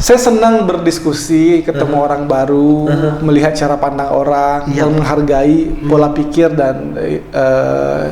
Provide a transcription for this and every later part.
Saya senang berdiskusi, ketemu orang baru, melihat cara pandang orang, dan menghargai pola pikir dan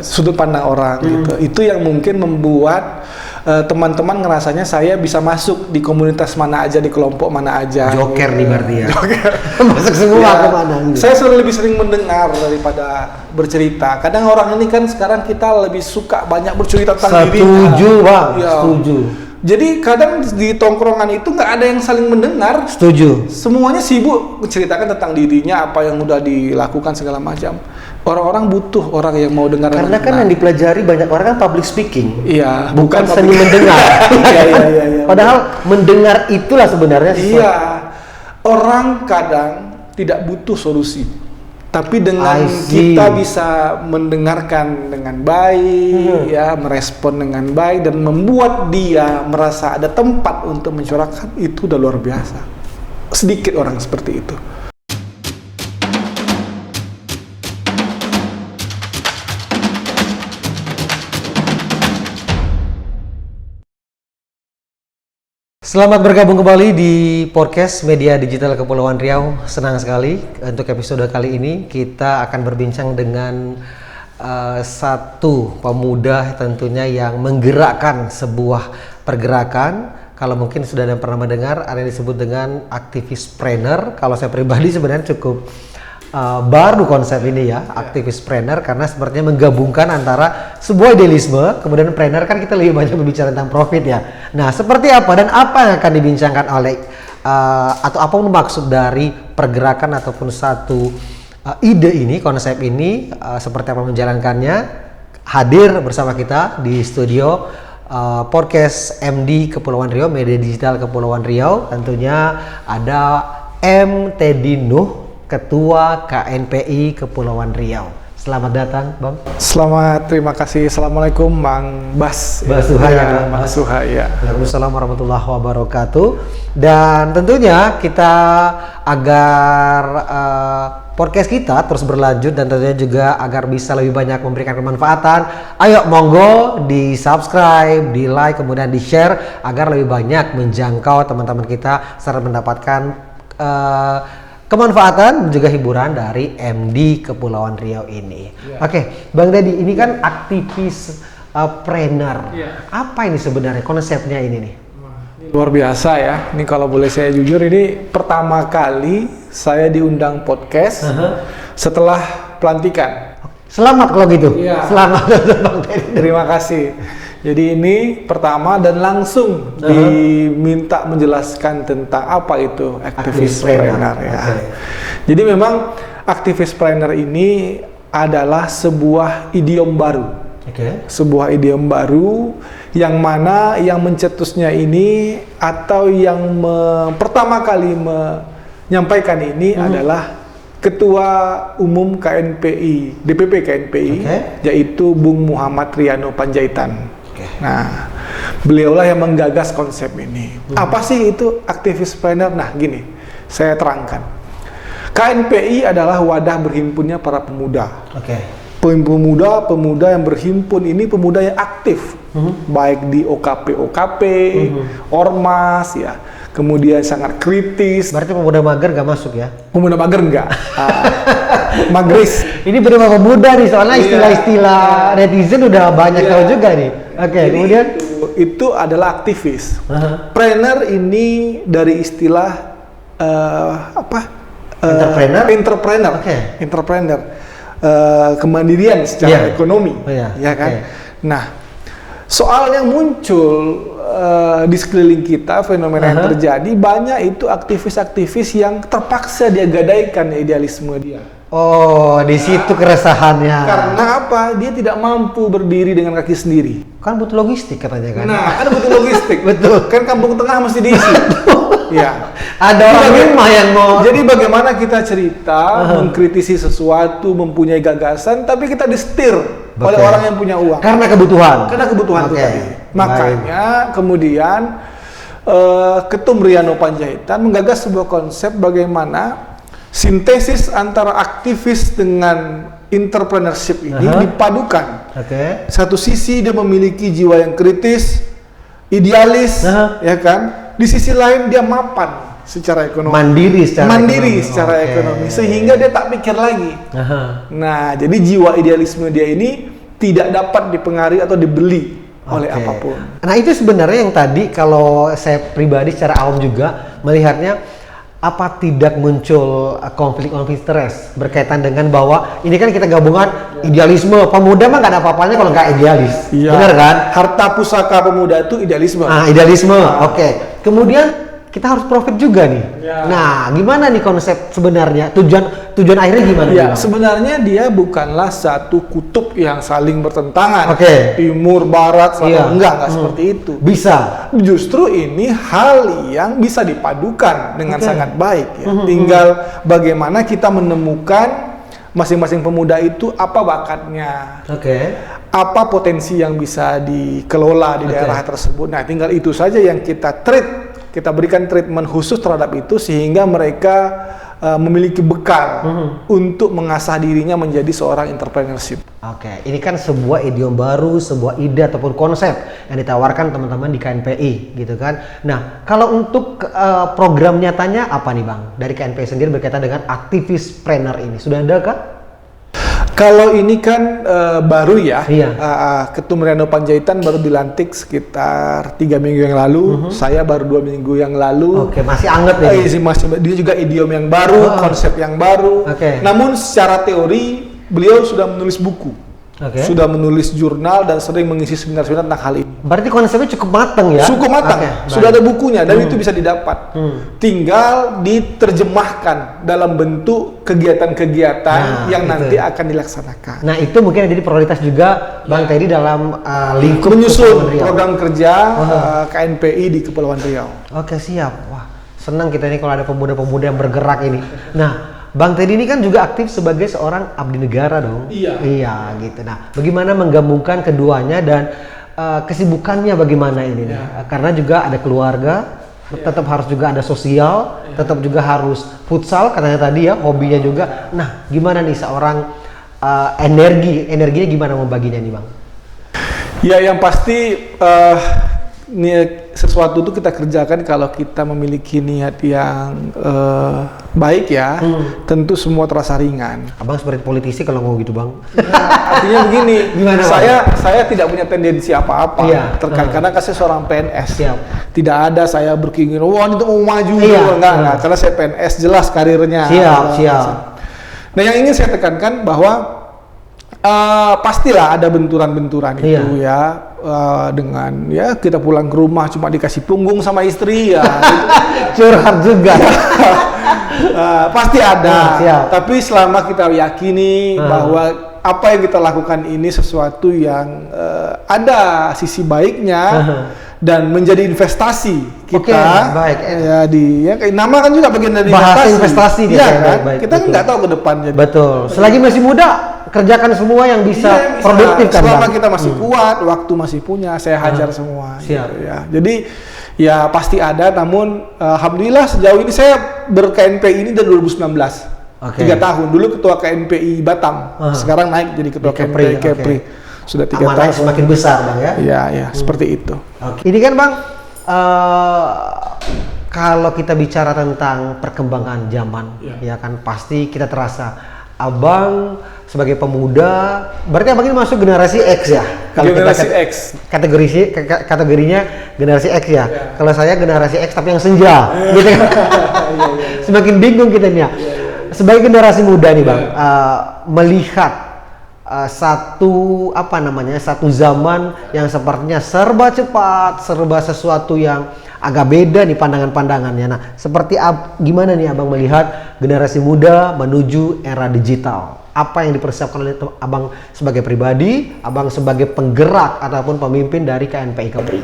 sudut pandang orang gitu. Itu yang mungkin membuat teman-teman ngerasanya saya bisa masuk di komunitas mana aja, di kelompok mana aja. Joker nih berarti ya. Joker. Masuk semua kemana gitu. Saya lebih sering mendengar daripada bercerita. Kadang orang ini kan sekarang kita lebih suka banyak bercerita tentang diri. Setuju Bang, setuju. Jadi kadang di tongkrongan itu nggak ada yang saling mendengar. Setuju. Semuanya sibuk menceritakan tentang dirinya, apa yang udah dilakukan segala macam. Orang-orang butuh orang yang mau dengar. Karena kan yang dipelajari banyak orang kan public speaking. Iya. Bukan seni mendengar. Iya. Padahal mendengar itulah sebenarnya. Iya. Orang kadang tidak butuh solusi, tapi dengan kita bisa mendengarkan dengan baik, ya, merespon dengan baik dan membuat dia merasa ada tempat untuk mencurahkan, itu udah luar biasa. Sedikit orang seperti itu. Selamat bergabung kembali di podcast Media Digital Kepulauan Riau. Senang sekali untuk episode kali ini kita akan berbincang dengan satu pemuda tentunya yang menggerakkan sebuah pergerakan. Kalau mungkin sudah ada yang pernah mendengar, ada yang disebut dengan aktivispreneur. Kalau saya pribadi sebenarnya cukup baru konsep ini ya, aktivispreneur, karena sepertinya menggabungkan antara sebuah idealisme, kemudian planner kan kita lebih banyak berbicara tentang profit ya. Nah, seperti apa dan apa yang akan dibincangkan oleh atau apa maksud dari pergerakan ataupun satu ide ini, konsep ini, seperti apa menjalankannya, hadir bersama kita di studio podcast MD Kepulauan Riau, Media Digital Kepulauan Riau. Tentunya ada M. Teddy Nuh, Ketua KNPI Kepulauan Riau. Selamat datang, Bang. Selamat, terima kasih. Assalamualaikum, Bang Bas. Suha ya. Bang Suha ya. Waalaikumsalam warahmatullahi wabarakatuh. Dan tentunya kita agar podcast kita terus berlanjut dan tentunya juga agar bisa lebih banyak memberikan kemanfaatan, ayo monggo di subscribe, di like, kemudian di share agar lebih banyak menjangkau teman-teman kita serta mendapatkan kemanfaatan juga hiburan dari MD Kepulauan Riau ini. Oke, Bang Teddy, ini kan aktivis planner. Apa ini sebenarnya konsepnya ini nih? Luar biasa ya. Ini kalau boleh saya jujur, ini pertama kali saya diundang podcast setelah pelantikan. Selamat kalau gitu. Selamat Bang Teddy. Terima kasih. Jadi ini pertama dan langsung diminta menjelaskan tentang apa itu aktivispreneur ya. Jadi memang aktivispreneur ini adalah sebuah idiom baru. Sebuah idiom baru yang mana yang mencetusnya ini atau yang pertama kali menyampaikan ini adalah Ketua Umum KNPI, DPP KNPI, yaitu Bung Muhammad Riano Panjaitan. Nah, beliaulah yang menggagas konsep ini. Apa sih itu aktivispreneur? Nah, gini, saya terangkan. KNPI adalah wadah berhimpunnya para pemuda. Pemuda yang berhimpun ini pemuda yang aktif, baik di OKP, Ormas ya. Kemudian sangat kritis. Berarti pemuda mager gak masuk ya? Pemuda mager enggak. Magris. Ini benar pemuda nih, soalnya istilah-istilah netizen udah banyak tahu juga nih. Kemudian itu adalah aktivis. Planner ini dari istilah entrepreneur. Entrepreneur. Kemandirian secara ekonomi. Ya kan? Nah, soal yang muncul di sekeliling kita, fenomena yang terjadi, banyak itu aktivis-aktivis yang terpaksa dia gadaikan idealisme dia. Oh, di situ keresahannya. Karena apa? Dia tidak mampu berdiri dengan kaki sendiri. Kan butuh logistik katanya kan. Nah, kan butuh logistik. Betul. Kan kampung tengah mesti diisi. Ya. Ada orang rumah yang mau. Jadi bagaimana kita cerita, mengkritisi sesuatu, mempunyai gagasan, tapi kita disetir oleh orang yang punya uang. Karena kebutuhan. Itu tadi. Makanya kemudian Ketum Riano Panjaitan menggagas sebuah konsep bagaimana sintesis antara aktivis dengan entrepreneurship ini dipadukan. Satu sisi dia memiliki jiwa yang kritis, idealis, ya kan? Di sisi lain dia mapan secara ekonomi. Mandiri secara ekonomi. Sehingga dia tak pikir lagi. Nah, jadi jiwa idealisme dia ini tidak dapat dipengaruhi atau dibeli oleh apapun. Nah, itu sebenarnya yang tadi kalau saya pribadi secara awam juga melihatnya, apa tidak muncul konflik interest berkaitan dengan bahwa ini kan kita gabungan idealisme pemuda mah gak ada apa-apanya kalau nggak idealis, benar kan? Harta pusaka pemuda itu idealisme. Idealisme. Kemudian kita harus profit juga nih. Nah, gimana nih konsep sebenarnya? Tujuan akhirnya gimana? Sebenarnya dia bukanlah satu kutub yang saling bertentangan. Timur, barat, selatan, enggak seperti itu. Bisa. Justru ini hal yang bisa dipadukan dengan sangat baik. Ya. Tinggal bagaimana kita menemukan masing-masing pemuda itu apa bakatnya. Apa potensi yang bisa dikelola di daerah tersebut. Nah, tinggal itu saja yang kita berikan treatment khusus terhadap itu sehingga mereka memiliki bekal untuk mengasah dirinya menjadi seorang entrepreneurship. Ini kan sebuah idiom baru, sebuah ide ataupun konsep yang ditawarkan teman-teman di KNPI, gitu kan. Nah, kalau untuk program nyatanya apa nih Bang? Dari KNPI sendiri berkaitan dengan aktivispreneur ini, sudah ada kah? Kalau ini kan baru ya, Ketum Riano Panjaitan baru dilantik sekitar 3 minggu yang lalu, saya baru 2 minggu yang lalu. Masih anget ya? Dia juga idiom yang baru, konsep yang baru. Namun secara teori beliau sudah menulis buku, sudah menulis jurnal dan sering mengisi seminar-seminar tentang hal ini. Berarti konsepnya cukup matang ya? Cukup matang, sudah ada bukunya dan itu bisa didapat. Tinggal diterjemahkan dalam bentuk kegiatan-kegiatan yang nanti akan dilaksanakan. Nah, itu mungkin jadi prioritas juga Bang Teddy dalam lingkup menyusun program kerja KNPI di Kepulauan Riau. Siap. Wah, senang kita ini kalau ada pemuda-pemuda yang bergerak ini. Nah, Bang Teddy ini kan juga aktif sebagai seorang abdi negara dong. Iya gitu. Nah, bagaimana menggabungkan keduanya dan kesibukannya bagaimana ini? Karena juga ada keluarga, tetap harus juga ada sosial, tetap juga harus futsal katanya tadi ya, hobinya juga. Nah, gimana nih seorang energinya gimana membaginya nih Bang? Ya, yang pasti sesuatu itu kita kerjakan kalau kita memiliki niat yang baik ya, tentu semua terasa ringan. Abang seperti politisi kalau ngomong gitu Bang. Artinya begini, gimana, saya tidak punya tendensi apa-apa terkait karena saya seorang PNS. Tidak ada saya berkeinginan, wah itu mau maju, enggak, karena saya PNS jelas karirnya. Nah, yang ingin saya tekankan bahwa pastilah ada benturan-benturan itu ya. Dengan kita pulang ke rumah cuma dikasih punggung sama istri ya curhat juga. Pasti ada, tapi selama kita yakini bahwa apa yang kita lakukan ini sesuatu yang ada sisi baiknya dan menjadi investasi kita, nama kan juga bagian dari bahasa investasi dia kan? Kita nggak tahu ke depannya. Betul. Selagi masih muda, kerjakan semua yang bisa produktif kan. Selama kita masih kuat, waktu masih punya, saya hajar semua. Gitu, ya. Jadi ya pasti ada, namun alhamdulillah sejauh ini saya ber-KNPI ini dari 2019. 3 tahun. Dulu ketua KNPI Batam, sekarang naik jadi ketua KNPI Kepri. Sudah 3 tahun. Semakin besar Bang ya? Iya, seperti itu. Ini kan Bang, kalau kita bicara tentang perkembangan zaman, ya kan pasti kita terasa Abang sebagai pemuda, berarti Abang ini masuk generasi X ya? Kalau generasi kita X. Kategorinya generasi X ya? Kalau saya generasi X tapi yang senja, gitu kan? Semakin bingung kita nih ya. Sebagai generasi muda nih Bang, melihat satu zaman yang sepertinya serba cepat, serba sesuatu yang agak beda nih pandangan-pandangannya. Nah, gimana nih Abang melihat generasi muda menuju era digital? Apa yang dipersiapkan oleh Abang sebagai pribadi, Abang sebagai penggerak ataupun pemimpin dari KNPI Kepri?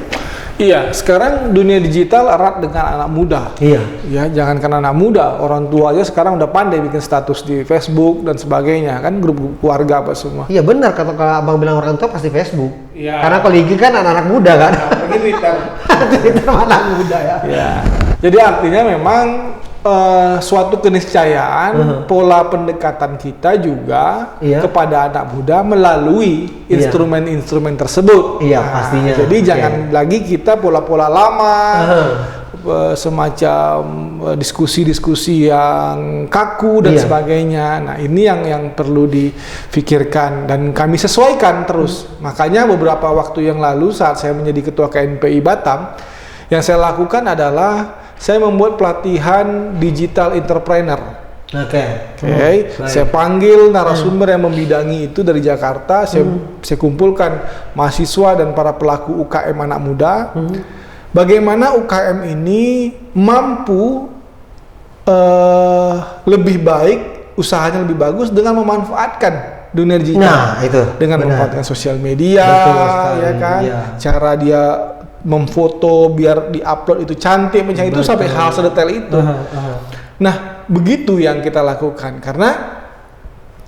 Iya, sekarang dunia digital erat dengan anak muda. Iya. Ya, jangankan anak muda, orang tua aja sekarang udah pandai bikin status di Facebook dan sebagainya, kan grup keluarga apa semua. Iya benar, kalau Abang bilang orang tua pasti Facebook. Iya. Karena kalau IG kan anak-anak muda kan. Apalagi Twitter. Twitter anak muda ya. Iya. Jadi artinya memang suatu keniscayaan pola pendekatan kita juga kepada anak muda melalui instrumen-instrumen tersebut. Iya, pastinya. Jadi jangan lagi kita pola-pola lama, semacam diskusi-diskusi yang kaku dan sebagainya. Nah, ini yang perlu difikirkan dan kami sesuaikan terus. Makanya beberapa waktu yang lalu saat saya menjadi ketua KNPI Batam, yang saya lakukan adalah saya membuat pelatihan digital entrepreneur. Oke. Saya panggil narasumber yang membidangi itu dari Jakarta. Saya kumpulkan mahasiswa dan para pelaku UKM anak muda. Bagaimana UKM ini mampu lebih baik, usahanya lebih bagus dengan memanfaatkan dunia digital. Nah, itu. Dengan memanfaatkan sosial media, ya kan? Cara dia memfoto biar diupload itu cantik, macam itu sampai hal sedetail itu. Nah, begitu yang kita lakukan karena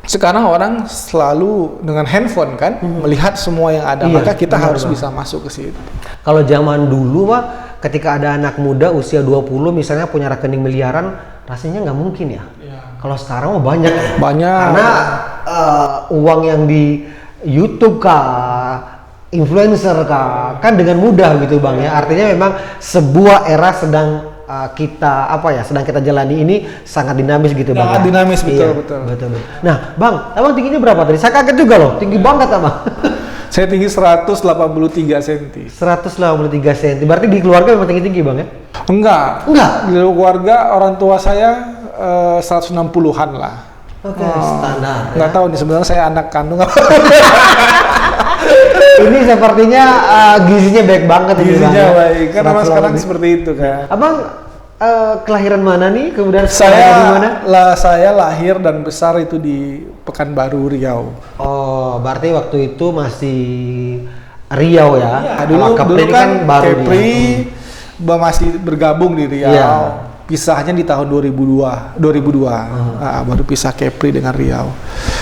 sekarang orang selalu dengan handphone kan melihat semua yang ada, maka kita harus bisa masuk ke situ. Kalau zaman dulu Pak, ketika ada anak muda usia 20 misalnya punya rekening miliaran, rasanya nggak mungkin ya. Kalau sekarang banyak. Karena uang yang di YouTube influencer kan dengan mudah gitu Bang ya. Artinya memang sebuah era sedang sedang kita jalani ini sangat dinamis gitu Bang. Sangat dinamis, betul. Nah, Bang, Abang tingginya berapa tadi? Saya kaget juga loh, tinggi banget Abang. Saya tinggi 183 cm. 183 cm. Berarti di keluarga memang tinggi-tinggi Bang ya? Enggak. Di keluarga orang tua saya 160-an lah. Oke, standar. Nggak tahu nih sebenarnya saya anak kandung apa. Ini sepertinya gizinya baik banget ini Bang. Gizinya baik, kan memang sekarang seperti itu kan. Abang kelahiran mana nih? Kemudian saya lahir dan besar itu di Pekanbaru, Riau. Oh, berarti waktu itu masih Riau ya? Dulu kan Kepri masih bergabung di Riau. Pisahnya di tahun 2002. Baru pisah Kepri dengan Riau.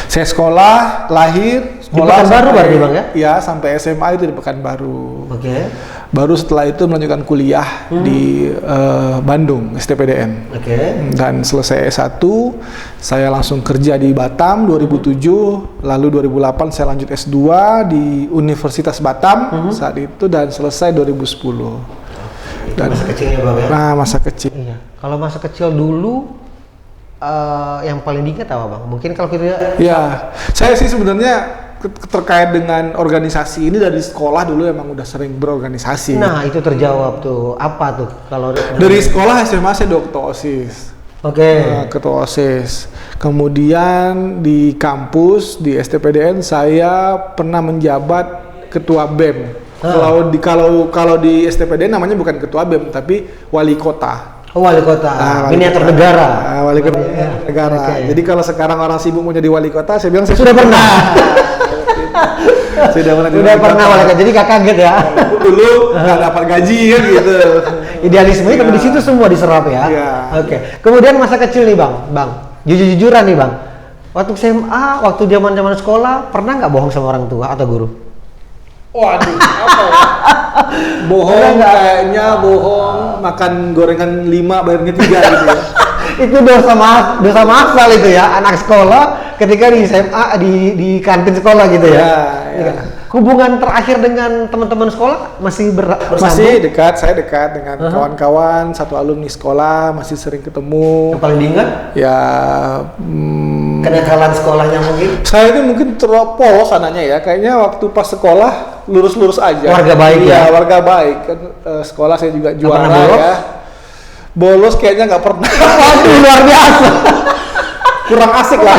Saya sekolah, lahir, di Pekanbaru berarti Bang ya? Ya, sampai SMA itu di Pekanbaru. Oke. Baru setelah itu melanjutkan kuliah di Bandung, STPDN. Dan selesai S1, saya langsung kerja di Batam 2007, lalu 2008 saya lanjut S2 di Universitas Batam saat itu dan selesai 2010. Dan masa kecilnya Bang ya? Nah, masa kecil. Iya. Kalau masa kecil dulu yang paling diingat apa Bang? Mungkin kalau kita saya sih sebenarnya terkait dengan organisasi ini dari sekolah dulu emang udah sering berorganisasi. Nah, itu terjawab tuh. Apa tuh kalau dari sekolah SMA saya ketua OSIS. Ketua OSIS. Kemudian di kampus di STPDN saya pernah menjabat ketua BEM. Kalau di STPDN namanya bukan ketua BEM tapi wali kota. Wali kota, miniatur negara. Wali kota negara. Jadi kalau sekarang orang sibuk mau jadi wali kota, saya bilang saya sudah pernah. Sudah pernah wali kota. Jadi gak kaget ya. Dulu nggak dapat gaji kan gitu. Idealismenya tapi di situ semua diserap ya. Kemudian masa kecil nih Bang. Jujur-jujuran nih Bang. Waktu SMA, waktu zaman sekolah, pernah nggak bohong sama orang tua atau guru? Waduh, apa ya? Bohong kayaknya bohong, makan gorengan 5 bayarnya 3 gitu ya. Itu dosa massal itu ya, anak sekolah ketika di SMA di kantin sekolah gitu ya. Hubungan terakhir dengan teman-teman sekolah masih bersambung? Masih dekat, saya dekat dengan kawan-kawan satu alumni sekolah, masih sering ketemu. Yang paling diingat? Ya kenakalan sekolahnya mungkin? Saya ini mungkin polos anaknya ya, kayaknya waktu pas sekolah lurus-lurus aja. Warga baik ya? Warga baik kan, sekolah saya juga juara ya. Bolos kayaknya nggak pernah. Waduh, luar biasa. Kurang asik lah,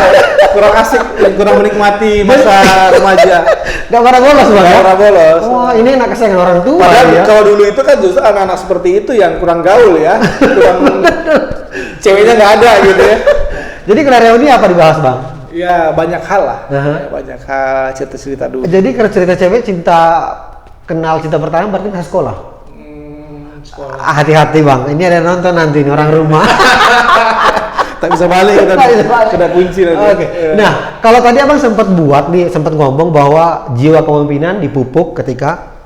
kurang menikmati masa remaja. Gak pernah bolos Bang ya? Pernah bolos. Wah, ini anak kesayangan orang tua. Padahal kalau dulu itu kan justru anak-anak seperti itu yang kurang gaul ya, ceweknya nggak ada gitu ya. Jadi kalau reuni apa dibahas Bang? Ya banyak hal lah, banyak hal cerita-cerita dulu. Jadi kalau cerita cewek kenal cinta pertama berarti pas sekolah? Sekolah. Hati-hati Bang, ini ada nonton nanti nih orang rumah. Tak bisa balik, kena kunci nanti. Nah, kalau tadi Abang sempat ngomong bahwa jiwa kepemimpinan dipupuk ketika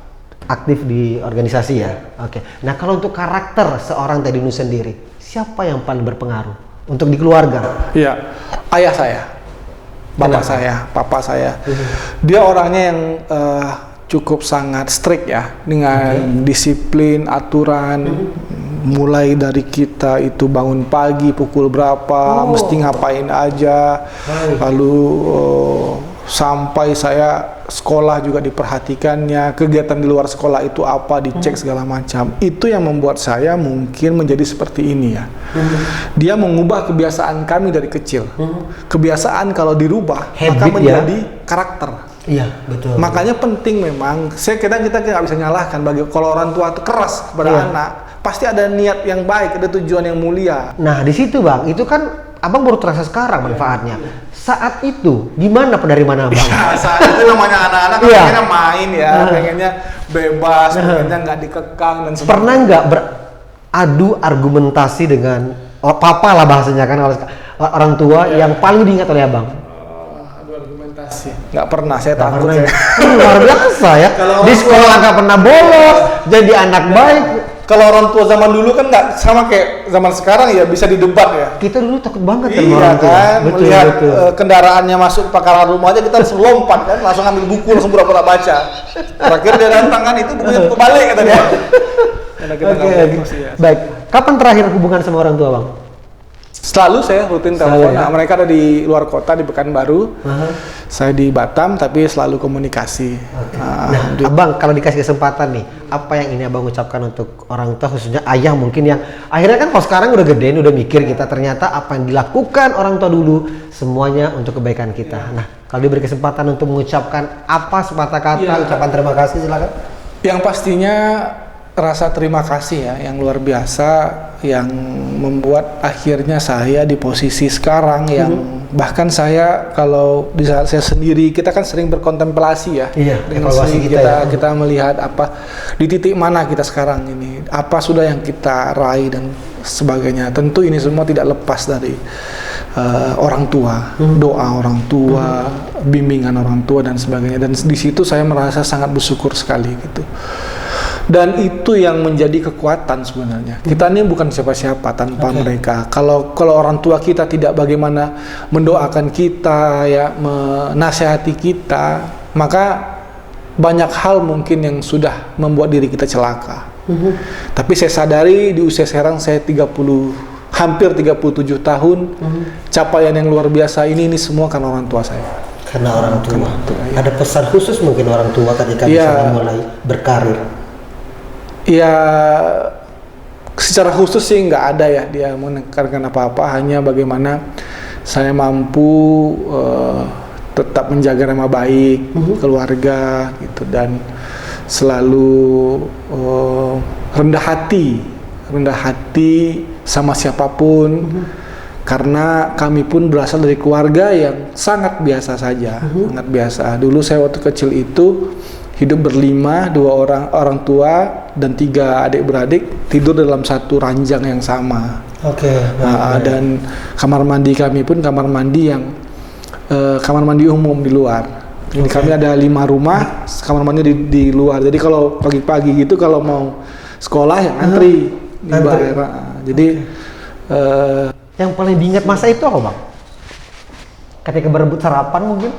aktif di organisasi ya. Oke. Nah kalau untuk karakter seorang Teddy Nuh sendiri, siapa yang paling berpengaruh untuk di keluarga? Iya, ayah saya, bapak saya, papa saya. Dia orangnya yang cukup sangat strict ya, dengan disiplin, aturan. Mulai dari kita itu bangun pagi pukul berapa, mesti ngapain aja, lalu sampai saya sekolah juga diperhatikannya, kegiatan di luar sekolah itu apa, dicek segala macam. Itu yang membuat saya mungkin menjadi seperti ini ya. Dia mengubah kebiasaan kami dari kecil. Kebiasaan kalau dirubah maka menjadi karakter. Iya, betul. Makanya penting memang, saya kita nggak bisa nyalahkan bagi kalau orang tua itu keras kepada anak, pasti ada niat yang baik, ada tujuan yang mulia. Nah, di situ Bang, itu kan Abang baru terasa sekarang manfaatnya. Saat itu gimana penerimaan Abang? Ya, saat itu namanya anak-anak pengennya main ya, pengennya bebas, pengennya nggak dikekang dan sebagainya. Pernah nggak beradu argumentasi dengan papa lah bahasanya kan orang tua yang paling diingat oleh Abang? Nggak pernah, saya takut. Luar biasa ya. Di sekolah nggak pernah bolos, jadi anak baik. Kalau orang tua zaman dulu kan nggak sama kayak zaman sekarang ya, bisa didebat ya. Kita dulu takut banget kan iya orang tua. Kan, betul, melihat betul. Kendaraannya masuk pakaran rumah aja kita langsung lompat kan, langsung ambil buku, langsung pura-pura baca. Terakhir dia datang kan, itu bukunya kebalik kata dia. Oke. Baik, kapan terakhir hubungan sama orang tua Bang? Selalu saya rutin telepon. Nah, mereka ada di luar kota di Pekanbaru, saya di Batam, tapi selalu komunikasi. Nah, Abang kalau dikasih kesempatan nih, apa yang ini Abang ucapkan untuk orang tua, khususnya ayah mungkin yang akhirnya kan kalau sekarang udah gede, udah mikir kita ternyata apa yang dilakukan orang tua dulu semuanya untuk kebaikan kita. Nah, kalau diberi kesempatan untuk mengucapkan apa sepatah kata ucapan terima kasih, silakan. Yang pastinya rasa terima kasih ya yang luar biasa, yang membuat akhirnya saya di posisi sekarang yang bahkan saya kalau di saat saya sendiri, kita kan sering berkontemplasi ya, dengan sendiri kita melihat apa di titik mana kita sekarang ini, apa sudah yang kita raih dan sebagainya. Tentu ini semua tidak lepas dari orang tua, doa orang tua, bimbingan orang tua dan sebagainya, dan di situ saya merasa sangat bersyukur sekali gitu. Dan itu yang menjadi kekuatan sebenarnya. Kita ini bukan siapa-siapa tanpa mereka. Kalau orang tua kita tidak bagaimana mendoakan kita ya, menasihati kita, maka banyak hal mungkin yang sudah membuat diri kita celaka. Tapi saya sadari di usia sekarang saya hampir 37 tahun, capaian yang luar biasa ini semua karena orang tua saya. Karena orang tua. Ada pesan khusus mungkin orang tua ketika bisa mulai berkarir? Ya, secara khusus sih nggak ada ya dia menekankan apa-apa, hanya bagaimana saya mampu tetap menjaga nama baik keluarga gitu, dan selalu rendah hati sama siapapun, karena kami pun berasal dari keluarga yang sangat biasa saja, sangat biasa. Dulu saya waktu kecil itu hidup berlima, 2 orang tua dan 3 adik-beradik, tidur dalam satu ranjang yang sama. Dan kamar mandi kami pun kamar mandi yang kamar mandi umum di luar. Jadi kami ada 5 rumah, kamar mandi di luar. Jadi kalau pagi-pagi gitu kalau mau sekolah ya antri di daerah. Jadi yang paling diingat masa itu apa Bang? Ketika berebut sarapan mungkin?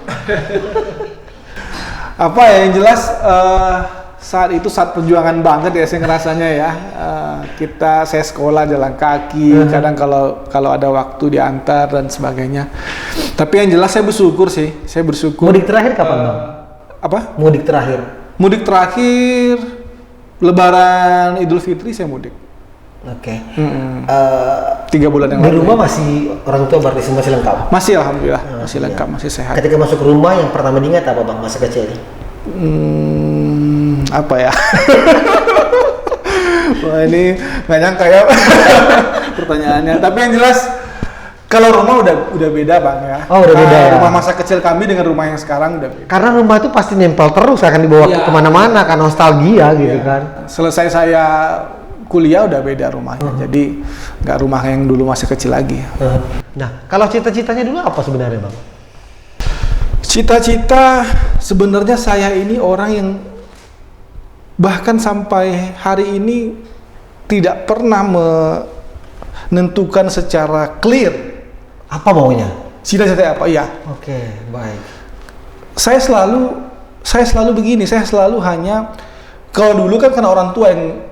Apa ya, yang jelas saat itu saat perjuangan banget ya saya ngerasanya ya. Saya sekolah jalan kaki, kadang kalau ada waktu diantar dan sebagainya. Tapi yang jelas saya bersyukur sih, Mudik terakhir kapan Bang? Apa? Mudik terakhir Lebaran Idul Fitri saya mudik. 3 bulan yang lalu. Di rumah masih orang tua berarti masih lengkap? Masih, alhamdulillah, masih lengkap, masih sehat. Ketika masuk rumah yang pertama diingat apa Bang masa kecil? Apa ya? Wah, ini nggak nyangka ya pertanyaannya. Tapi yang jelas kalau rumah udah beda Bang ya. Oh, udah beda ya. Rumah masa kecil kami dengan rumah yang sekarang udah beda. Karena rumah itu pasti nempel terus, akan dibawa kemana-mana, kan nostalgia gitu kan. Selesai saya kuliah udah beda rumahnya, jadi nggak rumah yang dulu masih kecil lagi. Nah, kalau cita-citanya dulu apa sebenarnya Bang? Cita-cita sebenarnya saya ini orang yang bahkan sampai hari ini tidak pernah menentukan secara clear Apa maunya? cita-cita apa. Iya. Oke, baik. Saya selalu begini, saya selalu hanya, kalau dulu kan karena orang tua yang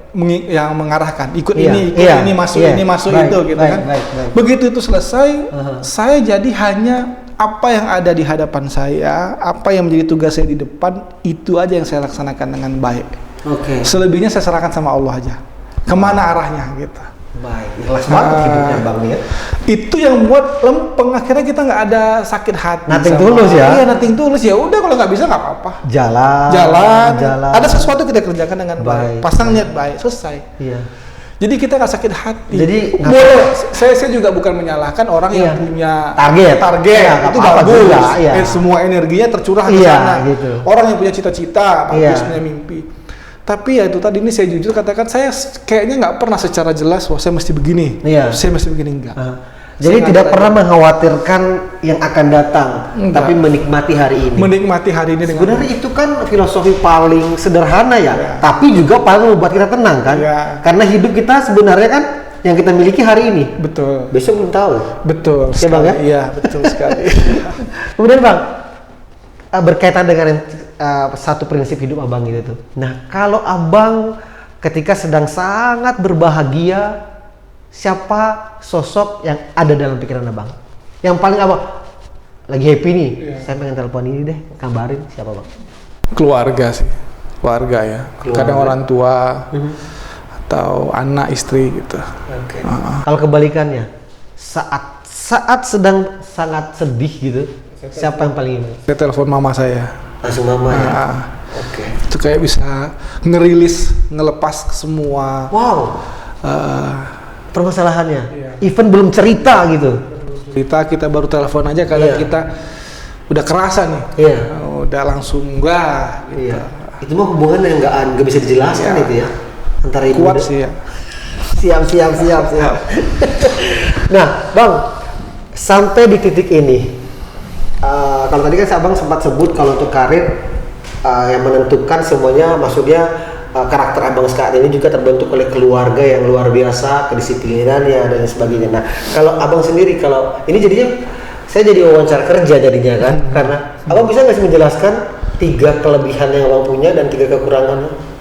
mengarahkan, ikut ini masuk Baik, itu gitu baik, kan. baik. Begitu itu selesai, saya jadi hanya apa yang ada di hadapan saya, apa yang menjadi tugas saya di depan, itu aja yang saya laksanakan dengan baik. Oke. Selebihnya saya serahkan sama Allah aja. Kemana arahnya gitu. Baik. Ikhlas banget hidupnya Bang ya. Itu yang buat lempeng, akhirnya kita nggak ada sakit hati. Nothing tulus ya? Iya, nothing tulus. Ya udah, kalau nggak bisa nggak apa-apa. Jalan. Ada sesuatu kita kerjakan dengan baik. Pasang niat baik, selesai. Iya. Jadi kita nggak sakit hati. Jadi boleh. Saya juga bukan menyalahkan orang yang punya target. Ya, itu bagus. Juga, iya. Semua energinya tercurah ke sana. Gitu. Orang yang punya cita-cita, bagus, punya mimpi. Tapi ya itu tadi, ini saya jujur katakan, saya kayaknya nggak pernah secara jelas, wah saya mesti begini, saya mesti begini, enggak. Jadi tidak pernah mengkhawatirkan yang akan datang, tapi menikmati hari ini. Menikmati hari ini dengan sebenarnya itu kan filosofi paling sederhana ya, tapi juga paling membuat kita tenang kan? Karena hidup kita sebenarnya kan yang kita miliki hari ini. Betul. Besok belum tahu. Betul. Ya Bang ya? Iya, betul sekali. Kemudian Bang, berkaitan dengan satu prinsip hidup Abang itu tuh. Nah, kalau Abang ketika sedang sangat berbahagia, siapa sosok yang ada dalam pikiran Abang? Yang paling Abang lagi happy nih, saya pengen telepon ini deh, kabarin siapa Bang? Keluarga sih, keluarga ya. Kadang orang tua atau anak, istri gitu. Kalau kebalikannya, saat sedang sangat sedih gitu, siapa yang paling ini? Saya telepon mama saya. Langsung mama ya? Itu kayak bisa ngerilis, ngelepas semua. Wow. Permasalahannya. Even belum cerita gitu. Kita baru telepon aja, kadang kita udah kerasa nih. Udah langsung enggak gitu. Itu mah hubungan yang nggak bisa dijelaskan itu ya. Antara ibu kuat sih ya. Siap. Nah, Bang, sampai di titik ini, kalau tadi kan Abang sempat sebut kalau untuk karir yang menentukan semuanya, maksudnya karakter Abang saat ini juga terbentuk oleh keluarga yang luar biasa, kedisiplinannya dan sebagainya. Nah, kalau Abang sendiri, kalau ini jadinya saya jadi wawancara kerja jadinya kan, karena Abang bisa nggak sih menjelaskan 3 kelebihan yang Abang punya dan 3 kekurangannya?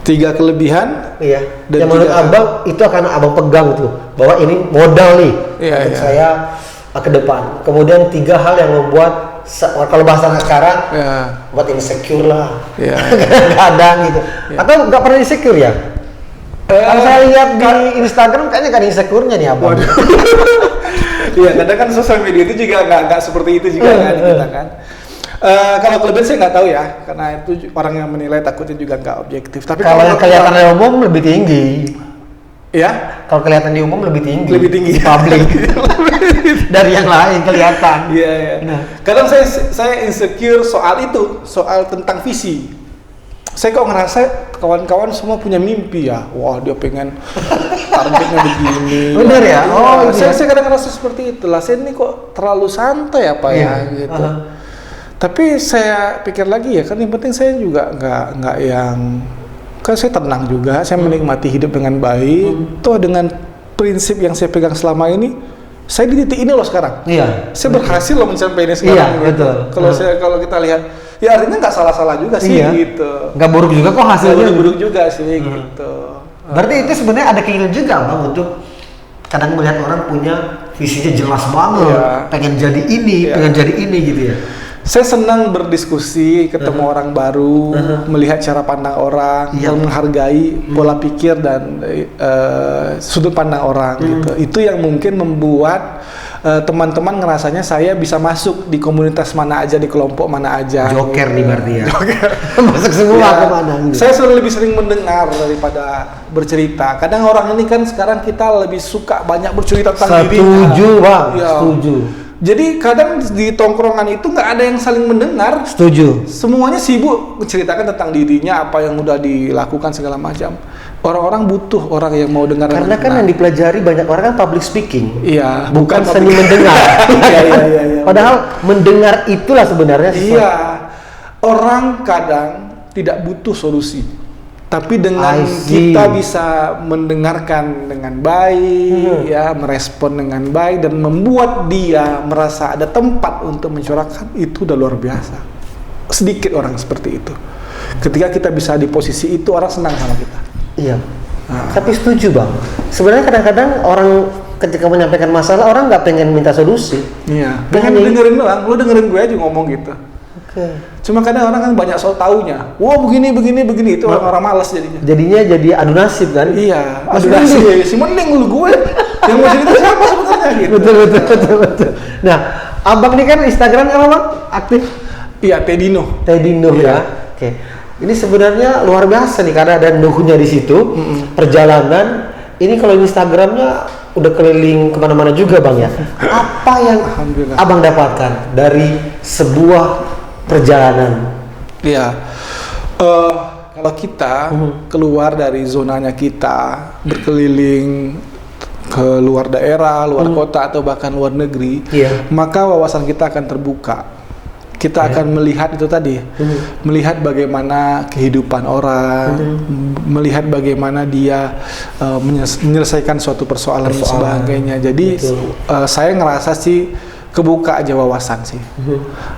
3 kelebihan. Iya. Dan yang menurut Abang itu akan Abang pegang tuh, bahwa ini modal nih untuk saya ke depan. Kemudian 3 hal yang membuat, kalau bahasa sekarang, buat insecure lah. Kadang-kadang gitu. Atau nggak pernah insecure ya? Kalau saya lihat di Instagram kayaknya kan insecure-nya nih Abang. Iya, kadang kan sosial media itu juga nggak seperti itu juga kan kita kan. Kalau kelebihan saya nggak tahu ya, karena itu orang yang menilai takutnya juga nggak objektif. Tapi kalau yang kelihatan di umum lebih tinggi. Ya? Kalau kelihatan di umum lebih tinggi. Lebih tinggi. Publik. Dari yang lain kelihatan. Iya. Nah. Kadang saya insecure soal itu, soal tentang visi. Saya kok ngerasa kawan-kawan semua punya mimpi ya. Wah, dia pengen targetnya begini. Benar ya? Oh, saya kadang ngerasa seperti itulah. Saya ini kok terlalu santai apa ya gitu. Tapi saya pikir lagi ya, kan yang penting saya juga nggak yang, kan saya tenang juga, saya menikmati hidup dengan baik. Toh dengan prinsip yang saya pegang selama ini, saya di titik ini loh sekarang. Saya berhasil loh mencapai ini sekarang. Betul. Kalau kita lihat, ya artinya nggak salah-salah juga sih gitu. Nggak buruk juga kok hasilnya. Nggak buruk juga sih gitu. Berarti itu sebenarnya ada keinginan juga Bang untuk kadang melihat orang punya visinya jelas banget, pengen jadi ini, pengen jadi ini gitu ya. Saya senang berdiskusi, ketemu orang baru, melihat cara pandang orang, dan menghargai pola pikir dan sudut pandang orang gitu. Itu yang mungkin membuat teman-teman ngerasanya saya bisa masuk di komunitas mana aja, di kelompok mana aja. Joker nih berarti ya. Joker. Masuk semua kemana gitu. Saya lebih sering mendengar daripada bercerita. Kadang orang ini kan sekarang kita lebih suka banyak bercerita tentang diri. Setuju Bang, setuju. Jadi kadang di tongkrongan itu nggak ada yang saling mendengar. Setuju. Semuanya sibuk menceritakan tentang dirinya, apa yang udah dilakukan segala macam. Orang-orang butuh orang yang mau dengar. Karena kan yang dipelajari banyak orang kan public speaking. Iya, bukan seni mendengar. Iya. Padahal mendengar itulah sebenarnya sesuatu. Iya. Orang kadang tidak butuh solusi. Tapi dengan kita bisa mendengarkan dengan baik, ya, merespon dengan baik dan membuat dia merasa ada tempat untuk mencurahkan, itu udah luar biasa. Sedikit orang seperti itu. Ketika kita bisa di posisi itu, orang senang sama kita. Iya. Tapi setuju bang. Sebenarnya kadang-kadang orang ketika menyampaikan masalah, orang nggak pengen minta solusi. Iya. Pengen dengerin doang. Lu dengerin gue aja ngomong gitu. Cuma kadang orang kan banyak soal taunya. Wah, begini itu orang-orang malas jadinya. Jadinya jadi adu nasib kan? Iya, adu nasib. Si mending lu gue. Yang mau cerita siapa sebenarnya gitu. Betul. Nah, abang ini kan Instagram apa bang? Aktif? Iya, Tedino ya. Oke. Ini sebenarnya luar biasa nih karena ada nuhnya di situ. Perjalanan. Ini kalau Instagramnya udah keliling kemana-mana juga bang ya. Apa yang abang dapatkan dari sebuah perjalanan? Iya, kalau kita keluar dari zonanya kita, berkeliling ke luar daerah, luar kota atau bahkan luar negeri, maka wawasan kita akan terbuka. Kita akan melihat itu tadi, melihat bagaimana kehidupan orang, melihat bagaimana dia menyelesaikan suatu persoalan dan sebagainya. Jadi saya ngerasa sih kebuka aja wawasan sih.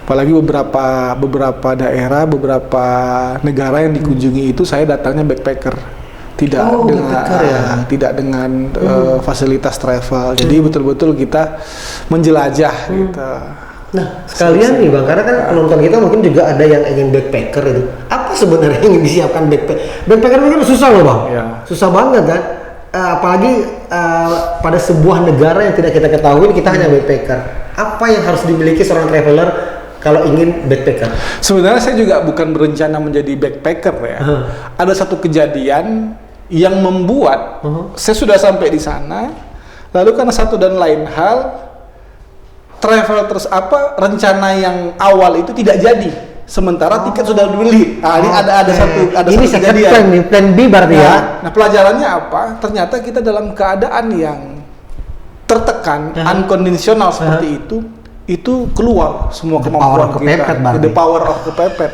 Apalagi beberapa daerah, beberapa negara yang dikunjungi itu saya datangnya backpacker. Tidak dengan fasilitas travel. Jadi betul-betul kita menjelajah gitu. Nah, sekalian nih Bang, karena kan penonton kita mungkin juga ada yang ingin backpacker itu. Apa sebenarnya yang disiapkan backpacker? Backpacker kan susah loh Bang. Susah banget kan? Apalagi pada sebuah negara yang tidak kita ketahui, kita hanya backpacker. Apa yang harus dimiliki seorang traveler kalau ingin backpacker? Sebenarnya saya juga bukan berencana menjadi backpacker ya. Ada satu kejadian yang membuat saya sudah sampai di sana, lalu karena satu dan lain hal, rencana yang awal itu tidak jadi. Sementara tiket sudah dibeli. Ini ada satu kejadian. Plan B berarti ya. Nah, pelajarannya apa? Ternyata kita dalam keadaan yang tertekan, unkondisional seperti itu keluar semua kemampuan kita. The power of kepepet.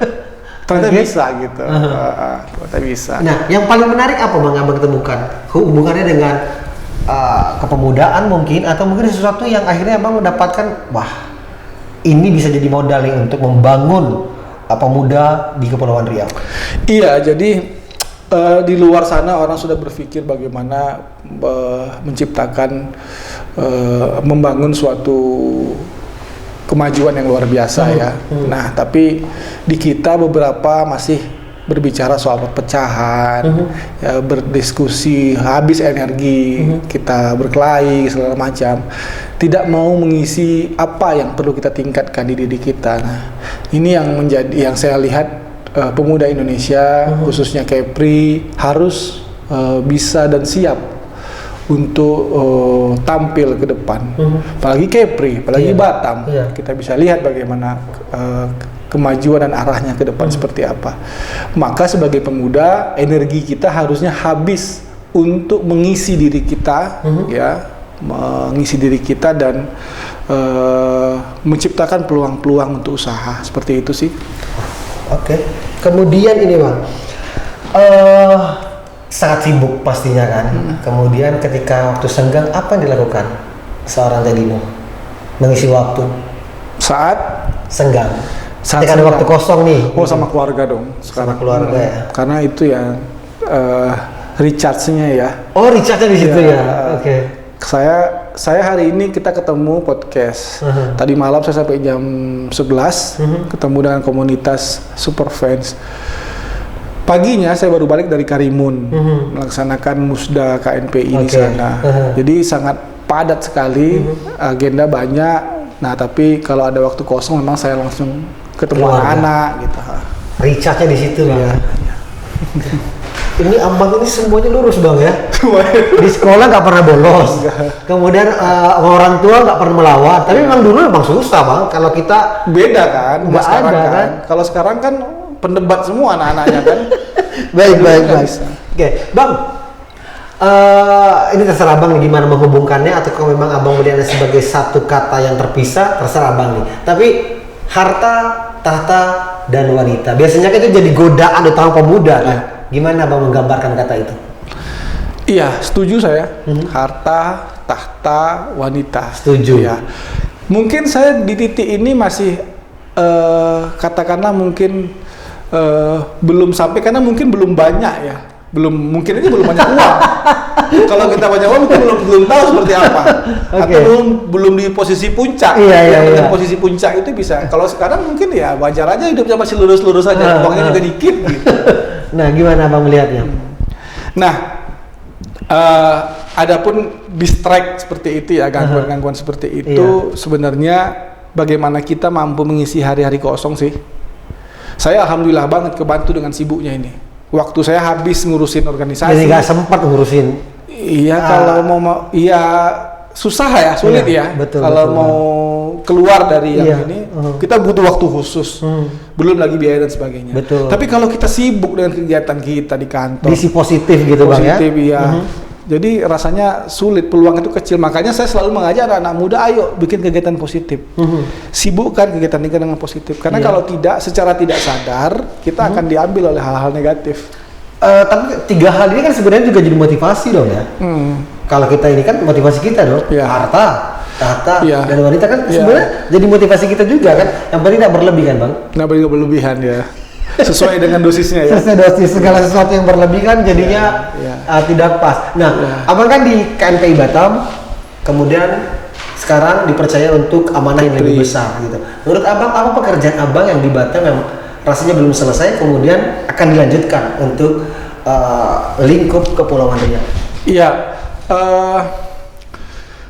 Ternyata bisa gitu. Ternyata bisa. Nah, yang paling menarik apa Bang Abang temukan? Hubungannya dengan kepemudaan mungkin, atau mungkin sesuatu yang akhirnya Abang mendapatkan, wah ini bisa jadi modal nih untuk membangun pemuda di Kepulauan Riau. Iya, jadi di luar sana orang sudah berpikir bagaimana menciptakan, membangun suatu kemajuan yang luar biasa ya. Nah, tapi di kita beberapa masih berbicara soal perpecahan, ya, berdiskusi, habis energi, kita berkelahi segala macam, tidak mau mengisi apa yang perlu kita tingkatkan di diri kita. Nah, ini yang saya lihat pemuda Indonesia, khususnya Kepri, harus bisa dan siap untuk tampil ke depan. Apalagi Kepri, apalagi Batam, kita bisa lihat bagaimana kemajuan dan arahnya ke depan seperti apa. Maka sebagai pemuda, energi kita harusnya habis untuk mengisi diri kita, ya, mengisi diri kita dan menciptakan peluang-peluang untuk usaha. Seperti itu sih. Oke. Kemudian ini Bang, sangat sibuk pastinya kan. Kemudian ketika waktu senggang, apa yang dilakukan seorang Tedino mengisi waktu saat senggang? Ketika ada waktu kosong nih. Sama keluarga dong. Sama keluarga ya. Karena itu ya recharge-nya ya. Oh, recharge-nya di situ ya. Oke. Saya hari ini kita ketemu podcast. Tadi malam saya sampai jam 11 ketemu dengan komunitas Superfans. Paginya saya baru balik dari Karimun melaksanakan musda KNPI di sana. Jadi sangat padat sekali, agenda banyak. Nah, tapi kalau ada waktu kosong memang saya langsung ketemu anak-anak gitu. Recharge-nya di situ Bang. Ini Abang ini semuanya lurus Bang ya. Di sekolah nggak pernah bolos. Kemudian sama orang tua nggak pernah melawan. Tapi memang dulu memang susah Bang. Kalau kita Beda kan, Nggak sekarang ada, kan. kan? Kalau sekarang kan pendebat semua anak-anaknya kan. baik. Nggak bisa. Oke, Bang. Ini terserah Abang nih gimana menghubungkannya atau kalau memang Abang melihatnya sebagai satu kata yang terpisah, terserah Abang nih. Tapi harta, tahta, dan wanita. Biasanya kan itu jadi godaan utama pemuda kan. Gimana Abang menggambarkan kata itu? Iya, setuju saya. Harta, tahta, wanita. Setuju. Iya. Mungkin saya di titik ini masih katakanlah mungkin belum sampai karena mungkin belum banyak ya. Mungkin aja belum banyak uang. Kalau kita banyak uang mungkin belum tahu seperti apa. Oke. Atau belum di posisi puncak. Iya. Dengan posisi puncak itu bisa. Kalau sekarang mungkin ya wajar aja hidupnya masih lurus-lurus aja, uangnya juga dikit gitu. Nah, gimana Abang melihatnya? Nah, adapun distract seperti itu ya, gangguan-gangguan seperti itu sebenarnya bagaimana kita mampu mengisi hari-hari kosong sih. Saya alhamdulillah banget kebantu dengan sibuknya ini. Waktu saya habis ngurusin organisasi. Jadi nggak sempat ngurusin. Iya, kalau mau iya susah ya, sulit Iya, ya. betul, Kalau betul, mau keluar dari yang Iya, ini, kita butuh waktu khusus. Belum lagi biaya dan sebagainya. Betul. Tapi kalau kita sibuk dengan kegiatan kita di kantor, Diisi positif gitu Bang ya. positif iya. Jadi rasanya sulit, peluang itu kecil. Makanya saya selalu mengajak anak-anak muda, ayo bikin kegiatan positif. Sibukkan kegiatan ini dengan positif. Karena kalau tidak, secara tidak sadar, kita akan diambil oleh hal-hal negatif. Tapi 3 hal ini kan sebenarnya juga jadi motivasi dong ya. Kalau kita ini kan motivasi kita dong. Iya. Harta, tahta, Iya. dan wanita kan Iya. sebenarnya jadi motivasi kita juga kan. Yang penting tidak berlebihan Bang. Nggak boleh berlebihan ya. Sesuai dengan dosisnya ya. Sesuai dosis, segala sesuatu yang berlebihan jadinya Iya. tidak pas. Nah, Abang kan di KNPI Batam, kemudian sekarang dipercaya untuk amanah yang lebih besar gitu. Menurut Abang, apa pekerjaan Abang yang di Batam yang rasanya belum selesai kemudian akan dilanjutkan untuk lingkup Kepulauan Riau? Iya.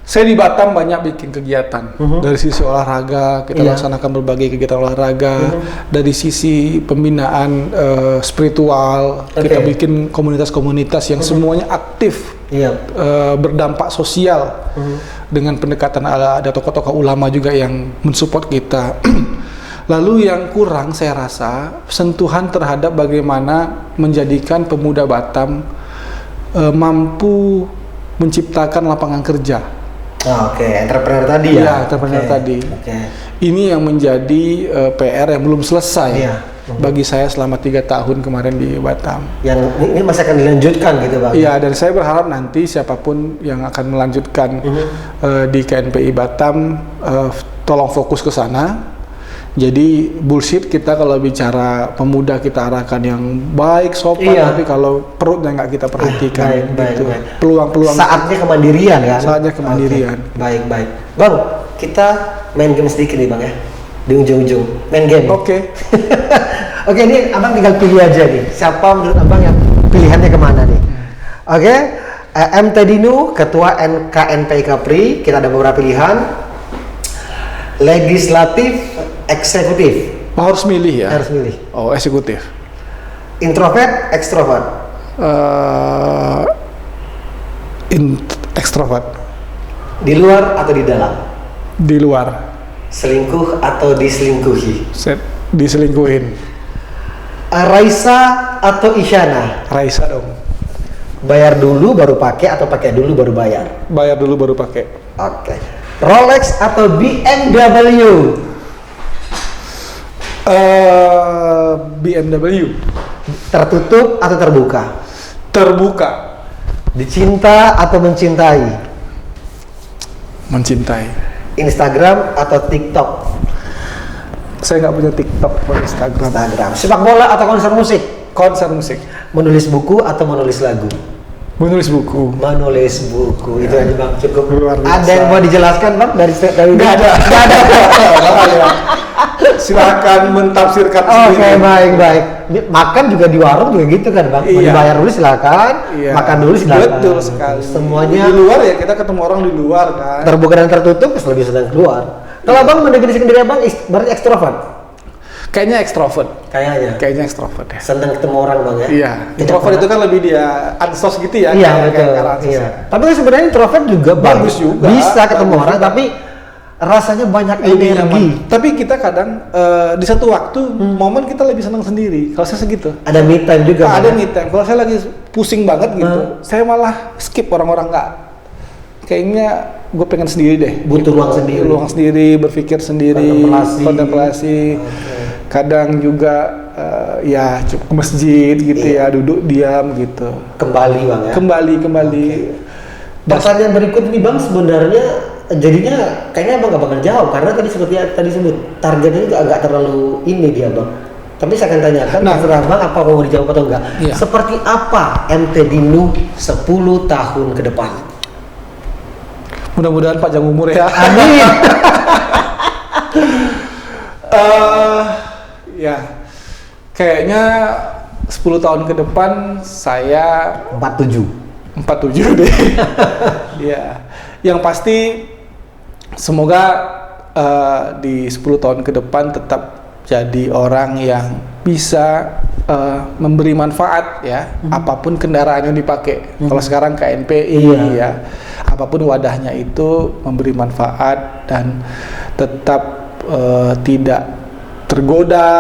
Saya di Batam banyak bikin kegiatan. Dari sisi olahraga, kita laksanakan berbagai kegiatan olahraga. Dari sisi pembinaan spiritual, kita bikin komunitas-komunitas yang semuanya aktif, berdampak sosial. Dengan pendekatan ada tokoh-tokoh ulama juga yang mensupport kita. Lalu yang kurang saya rasa sentuhan terhadap bagaimana menjadikan pemuda Batam mampu menciptakan lapangan kerja. Oke, entrepreneur tadi ya? Iya, entrepreneur tadi. Ini yang menjadi PR yang belum selesai bagi saya selama 3 tahun kemarin di Batam. Yang ini masih akan dilanjutkan gitu Bang? Iya, dan saya berharap nanti siapapun yang akan melanjutkan di KNPI Batam, tolong fokus ke sana. Jadi bullshit kita kalau bicara pemuda kita arahkan yang baik, sopan, tapi kalau perutnya nggak kita perhatikan, gitu. Peluang-peluang. Saatnya kemandirian kan? Saatnya kemandirian. Baik. Bang, kita main game sedikit nih Bang ya, di ujung-ujung main game. Oke. Oke, ini Abang tinggal pilih aja nih. Siapa menurut Abang yang pilihannya kemana nih? Oke, M. Tedinu, Ketua KNPI Kapri. Kita ada beberapa pilihan. Legislatif, eksekutif. Harus milih ya. Harus milih. Oh, eksekutif. Introvert, ekstrovert. Ekstrovert. Di luar atau di dalam? Di luar. Selingkuh atau diselingkuhi? Diselingkuhin. Raisa atau Isyana? Raisa dong. Bayar dulu baru pakai atau pakai dulu baru bayar? Bayar dulu baru pakai. Oke. Rolex atau BMW? BMW. Tertutup atau terbuka? Terbuka. Dicinta atau mencintai? Mencintai. Instagram atau TikTok? Saya nggak punya TikTok atau Instagram. Sepak bola atau konser musik? Konser musik. Menulis buku atau menulis lagu? Menulis buku. Menulis buku. Itu aja Bang, cukup. Luar biasa. Ada yang mau dijelaskan Bang dari Nggak ada. Silakan mentafsirkan Oke, sendiri. baik. Makan juga di warung juga gitu kan Bang. Mau dibayar dulu silakan, makan dulu silakan. Betul sekali. Semuanya di luar ya, kita ketemu orang di luar kan. terbuka dan tertutup, lebih senang keluar. Kalau Abang mendefinisikan diri Abang berarti ekstrovert? Kayaknya ekstrovert. Kayaknya ekstrovert ya. senang ketemu orang bang ya. Iya. Introvert itu kan lebih dia ansos gitu ya. Iya kayak betul. ansos Iya. ya. Tapi sebenarnya introvert juga Bagus juga. Bisa ketemu Bagus orang juga. tapi rasanya banyak Lebih energi. nyaman. Tapi kita kadang di satu waktu momen kita lebih senang sendiri. Kalau saya segitu. Ada me time juga. Ada Bang, ya? me time. Kalau saya lagi pusing banget gitu, saya malah skip orang-orang nggak. Kayaknya gue pengen sendiri deh. Butuh ruang sendiri. Ruang sendiri, berpikir sendiri, kontemplasi. Oke. Kadang juga ya ke masjid gitu ya, duduk diam gitu. Kembali bang ya. Kembali. Pertanyaan berikut ini bang sebenarnya jadinya kayaknya abang gak bakal jawab karena tadi seperti yang tadi sebut targetnya itu agak terlalu ini dia bang. Tapi saya akan tanyakan terserah bang apa mau dijawab atau enggak. Iya. Seperti apa MT Dinu 10 tahun ke depan? Mudah-mudahan panjang umur ya. Amin. Ya, kayaknya 10 tahun ke depan saya 47 deh. Ya, yang pasti semoga di 10 tahun ke depan tetap jadi orang yang bisa memberi manfaat ya, apapun kendaraan yang dipakai. Kalau sekarang KNPI ya, apapun wadahnya itu memberi manfaat dan tetap tidak tergoda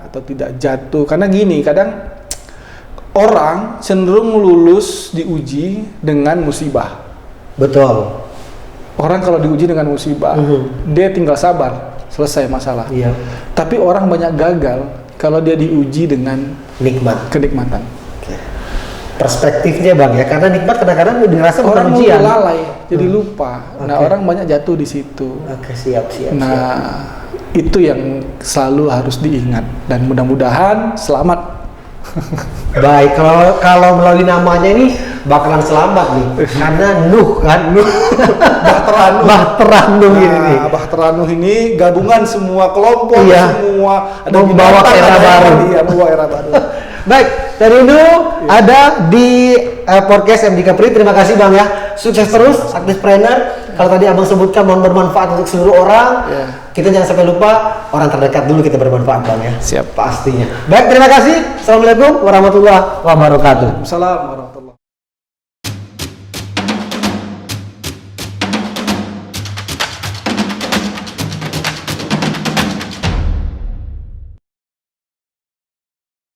atau tidak jatuh. Karena gini, kadang orang cenderung lulus diuji dengan musibah. Betul. Orang kalau diuji dengan musibah, dia tinggal sabar, selesai masalah. Iya. Tapi orang banyak gagal kalau dia diuji dengan kenikmatan. Oke. Perspektifnya bang ya, karena nikmat kadang-kadang dirasa bukan Orang ujian. lalai, jadi lupa. Nah, Oke. orang banyak jatuh di situ. Oke, siap. Nah, itu yang selalu harus diingat dan mudah-mudahan selamat. Baik, kalau melalui namanya ini bakalan selamat nih, karena Nuh kan, Bahtera Nuh ini nih. Bahtera Nuh ini gabungan semua kelompok, semua ada membawa binatang, era baru. Iya, membawa era baru. Baik, dari Nuh ada di podcast MD Kepri. Terima kasih bang ya, sukses terus, aktifpreneur. Kalau tadi abang sebutkan mau bermanfaat untuk seluruh orang, kita jangan sampai lupa orang terdekat dulu kita bermanfaat bang ya. Siap. Pastinya. Baik, terima kasih. Assalamualaikum warahmatullahi wabarakatuh. Assalamualaikum warahmatullahi wabarakatuh.